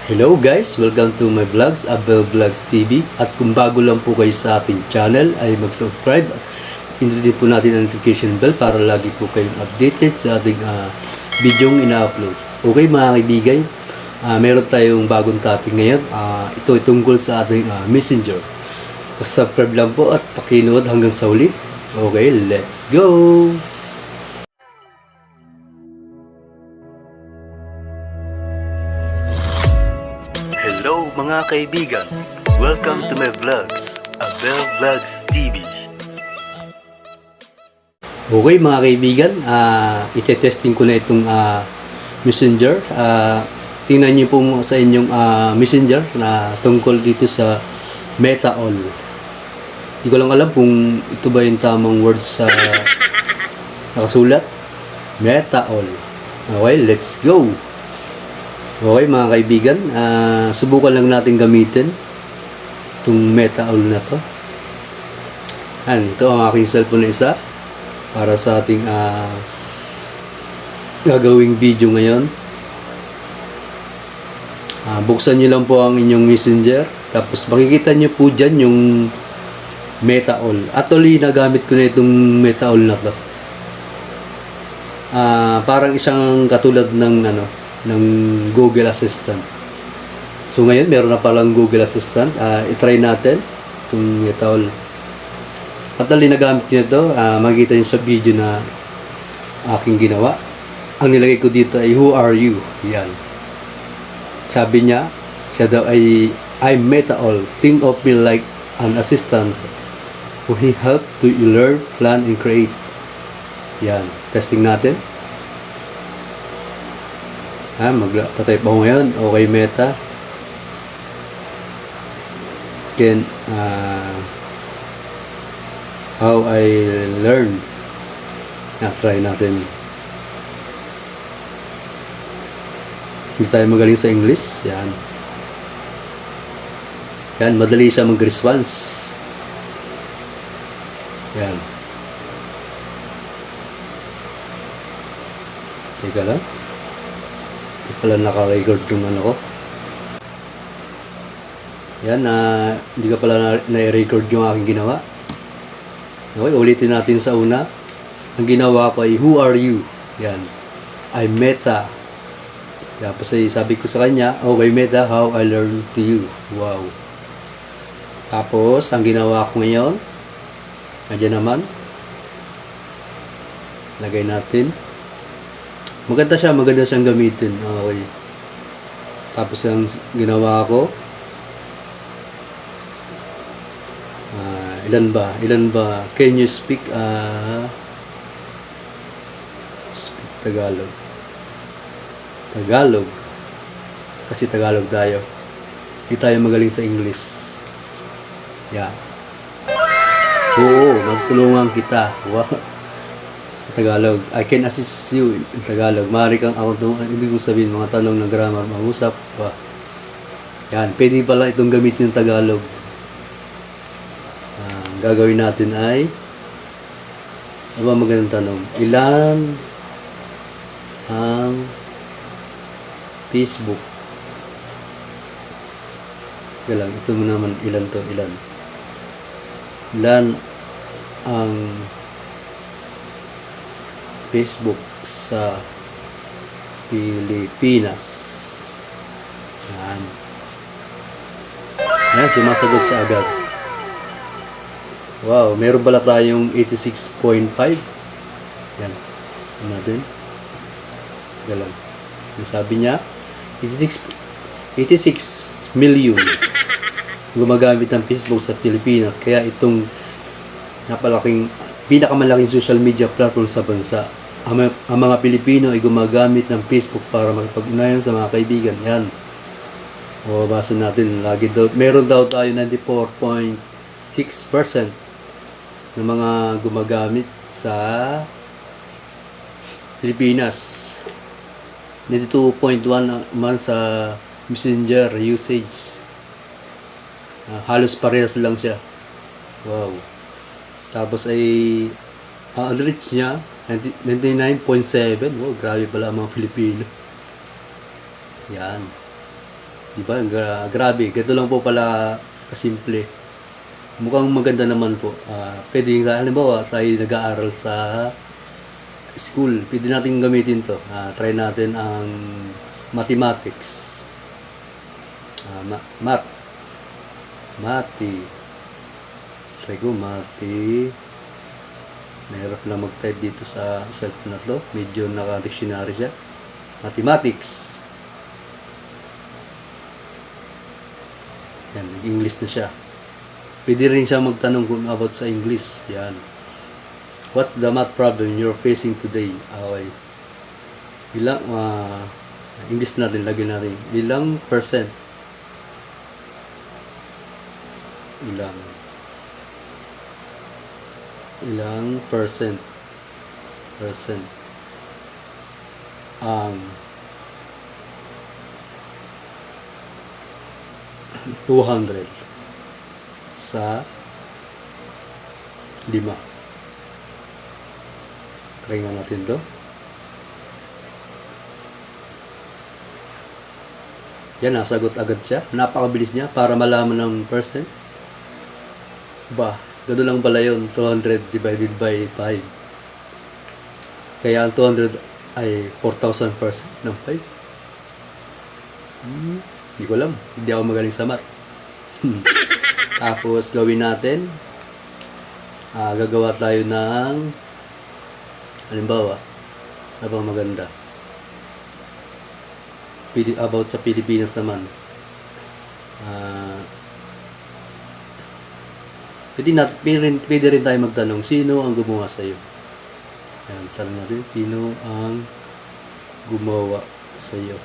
Hello guys! Welcome to my vlogs, Abel Vlogs TV. At kung bago lang po kayo sa ating channel ay mag-subscribe at pindutin po natin ang notification bell para lagi po kayong updated sa ating videong ina-upload. Okay mga kaibigan, meron tayong bagong topic ngayon. Ito ay tungkol sa ating messenger. Subscribe lang po at pakinood hanggang sa uli. Okay, let's go! Hello mga kaibigan! Welcome to my vlogs, Abel Vlogs TV. Okay mga kaibigan, ite-testing ko na itong messenger. Tingnan niyo po sa inyong messenger na tungkol dito sa Meta-all. Hindi ko lang alam kung ito ba yung tamang words sa nakasulat. Meta-all. Okay, let's go! Okay mga kaibigan, subukan lang natin gamitin itong Meta-all na to. Ito ang aking cellphone na isa para sa ating gagawing video ngayon. Buksan nyo lang po ang inyong messenger, tapos makikita nyo po dyan yung Meta-all. Actually, nagamit ko na itong Meta-all na to. Parang isang katulad ng ng Google Assistant. So ngayon meron na palang Google Assistant. I-try natin itong Meta-all. Actually nagamit nyo ito. Makikita nyo sa video na aking ginawa. Ang nilagay ko dito ay who are you? Yan. Sabi niya, siya daw ay I'm Meta-all. Think of me like an assistant who help to learn, plan, and create. Yan. Testing natin. Magtatype ako ngayon. Okay, Meta. Can how I learn. Try natin. Hindi tayo magaling sa English. Yan. Yan, madali siya mag-response. Yan. Teka lang. Ito pala naka-record yung ano ko. Yan, hindi ka pala na-record yung aking ginawa. Okay, ulitin natin sa una. Ang ginawa ko ay who are you? Yan. I'm Meta. Tapos ay sabi ko sa kanya, okay Meta, how I learn to you. Wow. Tapos, ang ginawa ko ngayon, nandiyan naman. Lagay natin. Maganda siyang gamitin. Okay. Tapos ang ginawa ko, ilan ba? Can you speak Tagalog? Tagalog. Kasi Tagalog tayo. Hindi tayo magaling sa English. Yeah. Oo, magtulungan kita. Wow. Tagalog. I can assist you in Tagalog. Maaari kang ako ibig ko sabihin mga tanong ng grammar, mag-usap. Yan, pwede pala itong gamitin ng Tagalog. Gagawin natin ay ano ba magandang tanong? Ilan ang Facebook? Galang, ito mo naman ilan to, ilan? Ilan ang Facebook sa Pilipinas? Yan. Yan, sumasagot siya agad. Wow, meron pala tayong 86.5. Yan. Ano natin? Galang. Sabi niya, 86 million gumagamit ng Facebook sa Pilipinas. Kaya itong pinakamalaking social media platform sa bansa. Ang mga Pilipino ay gumagamit ng Facebook para makipag-ugnayan sa mga kaibigan. Yan. O, basa natin. Meron daw tayo 94.6% ng mga gumagamit sa Pilipinas. 92.1 man sa Messenger usage. Halos parehas lang siya. Wow. Tapos ay ang reach niya 99.7. Wow, grabe pala ang mga Pilipino. Yan. Di ba? Grabe. Ganito lang po pala kasimple. Mukhang maganda naman po. Pwede, halimbawa, tayo nag-aaral sa school. Pwede natin gamitin to. Try natin ang mathematics. Math. Mati. Try ko, mati. Mahirap lang mag-type dito sa cellphone na to. Medyo naka-dictionary siya. Mathematics. Yan, English na siya. Pwede rin siya magtanong kung about sa English. Yan. What's the math problem you're facing today? Okay. Ilang, English natin, lagyan natin. Ilang percent? Ilang percent? Ang 200 sa 5. Try nga natin to. Yan, nasagot agad siya. Napakabilis niya para malaman ng percent. Ba, gano'n lang pala yun. 200 divided by 5. Kaya ang 200 ay 4,000% ng 5. Hindi ko alam. Hindi ako magaling sa math. Tapos, gawin natin. Gagawa tayo ng halimbawa, ano bang maganda? About sa Pilipinas naman. Pwede rin tayo magtanong, sino ang gumawa sa iyo? Ayan, tanong natin, sino ang gumawa sa iyo?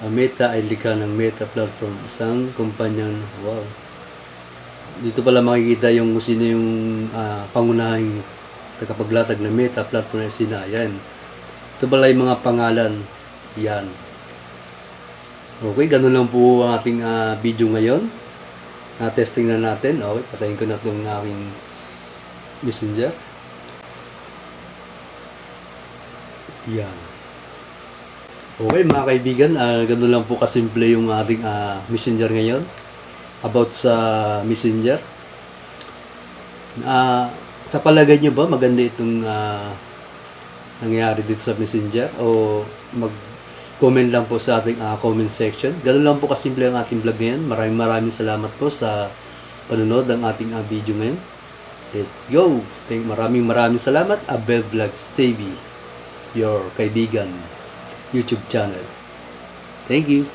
Ang Meta ay likha ng Meta platform, isang kumpanyang, wow. Dito pala makikita yung sino yung pangunahing tagapaglatag ng Meta platform na sina. Yan. Ito pala yung mga pangalan. Yan. Okay, ganun lang po ang ating video ngayon. Testing na natin. Okay, patayin ko na itong aking messenger. Yan. Okay mga kaibigan, ganun lang po kasimple yung ating messenger ngayon. About sa messenger. Sa palagay nyo ba maganda itong nangyari dito sa messenger? O mag-comment lang po sa ating comment section. Ganun lang po kasimple ang ating vlog ngayon. Maraming salamat po sa panonood ng ating video ngayon. Let's go! Maraming salamat. Abel Vlogs TV, your kaibigan YouTube channel. Thank you.